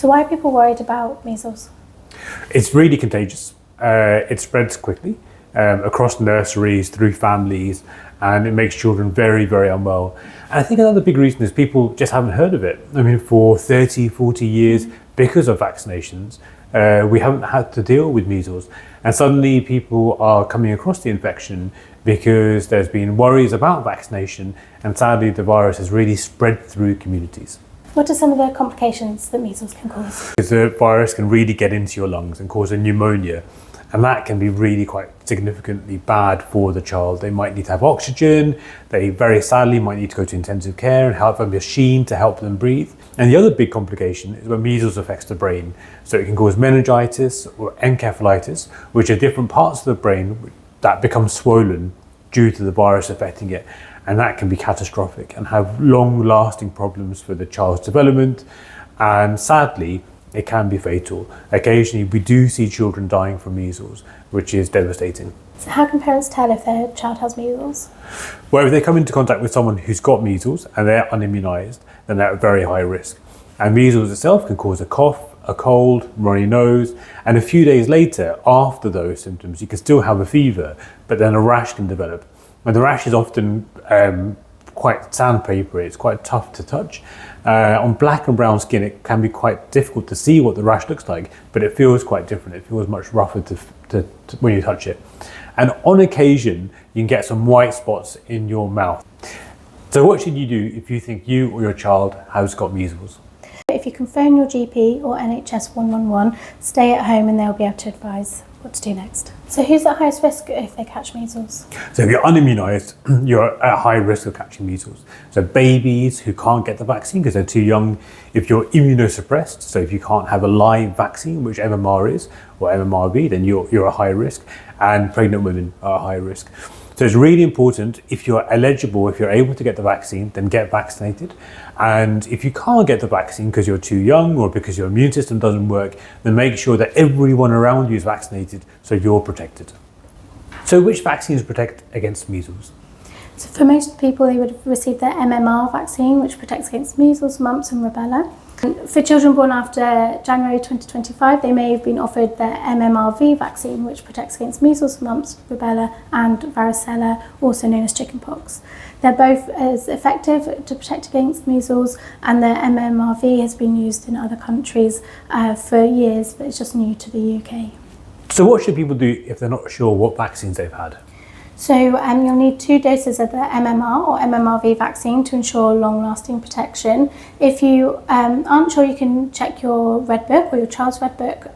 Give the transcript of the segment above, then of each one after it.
So why are people worried about measles? It's really contagious. It spreads quickly across nurseries, through families, and it makes children very, very unwell. And I think another big reason is people just haven't heard of it. I mean, for 30, 40 years, because of vaccinations, we haven't had to deal with measles. And suddenly people are coming across the infection because there's been worries about vaccination, and sadly the virus has really spread through communities. What are some of the complications that measles can cause? The virus can really get into your lungs and cause a pneumonia, and that can be really quite significantly bad for the child. They might need to have oxygen, they very sadly might need to go to intensive care and have a machine to help them breathe. And the other big complication is when measles affects the brain. So it can cause meningitis or encephalitis, which are different parts of the brain that become swollen due to the virus affecting it. And that can be catastrophic and have long-lasting problems for the child's development. And sadly, it can be fatal. Occasionally, we do see children dying from measles, which is devastating. So how can parents tell if their child has measles? Well, if they come into contact with someone who's got measles and they're unimmunized, then they're at very high risk. And measles itself can cause a cough, a cold, runny nose, and a few days later, after those symptoms, you can still have a fever, but then a rash can develop. And the rash is often quite sandpaper, it's quite tough to touch. On black and brown skin, it can be quite difficult to see what the rash looks like, but it feels quite different. It feels much rougher to when you touch it. And on occasion, you can get some white spots in your mouth. So what should you do if you think you or your child has got measles? If you can phone your GP or NHS 111, stay at home and they'll be able to advise what to do next. So who's at highest risk if they catch measles? So if you're unimmunized, you're at high risk of catching measles. So babies who can't get the vaccine because they're too young. If you're immunosuppressed, so if you can't have a live vaccine, which MMR is, or MMRV, then you're at high risk. And pregnant women are at high risk. So it's really important, if you're eligible, if you're able to get the vaccine, then get vaccinated. And if you can't get the vaccine because you're too young or because your immune system doesn't work, then make sure that everyone around you is vaccinated so you're protected. So which vaccines protect against measles? So for most people, they would have received their MMR vaccine, which protects against measles, mumps and rubella. And for children born after January 2025, they may have been offered their MMRV vaccine, which protects against measles, mumps, rubella and varicella, also known as chickenpox. They're both as effective to protect against measles, and the MMRV has been used in other countries for years, but it's just new to the UK. So what should people do if they're not sure what vaccines they've had? So you'll need 2 doses of the MMR or MMRV vaccine to ensure long-lasting protection. If you aren't sure, you can check your Red Book or your child's Red Book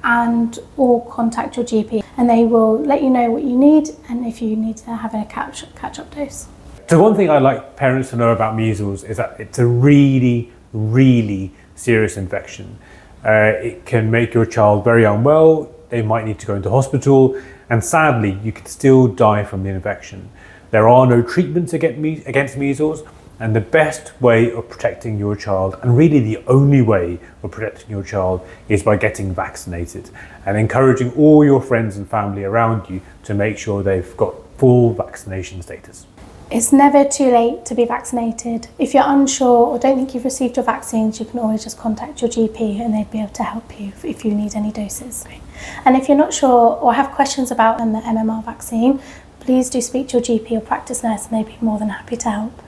or contact your GP, and they will let you know what you need and if you need to have a catch-up dose. So one thing I'd like parents to know about measles is that it's a really, really serious infection. It can make your child very unwell. They might need to go into hospital, and sadly, you can still die from the infection. There are no treatments against measles, and the best way of protecting your child, and really the only way of protecting your child, is by getting vaccinated and encouraging all your friends and family around you to make sure they've got full vaccination status. It's never too late to be vaccinated. If you're unsure or don't think you've received your vaccines, you can always just contact your GP and they'd be able to help you if you need any doses. And if you're not sure or have questions about the MMR vaccine, please do speak to your GP or practice nurse and they'd be more than happy to help.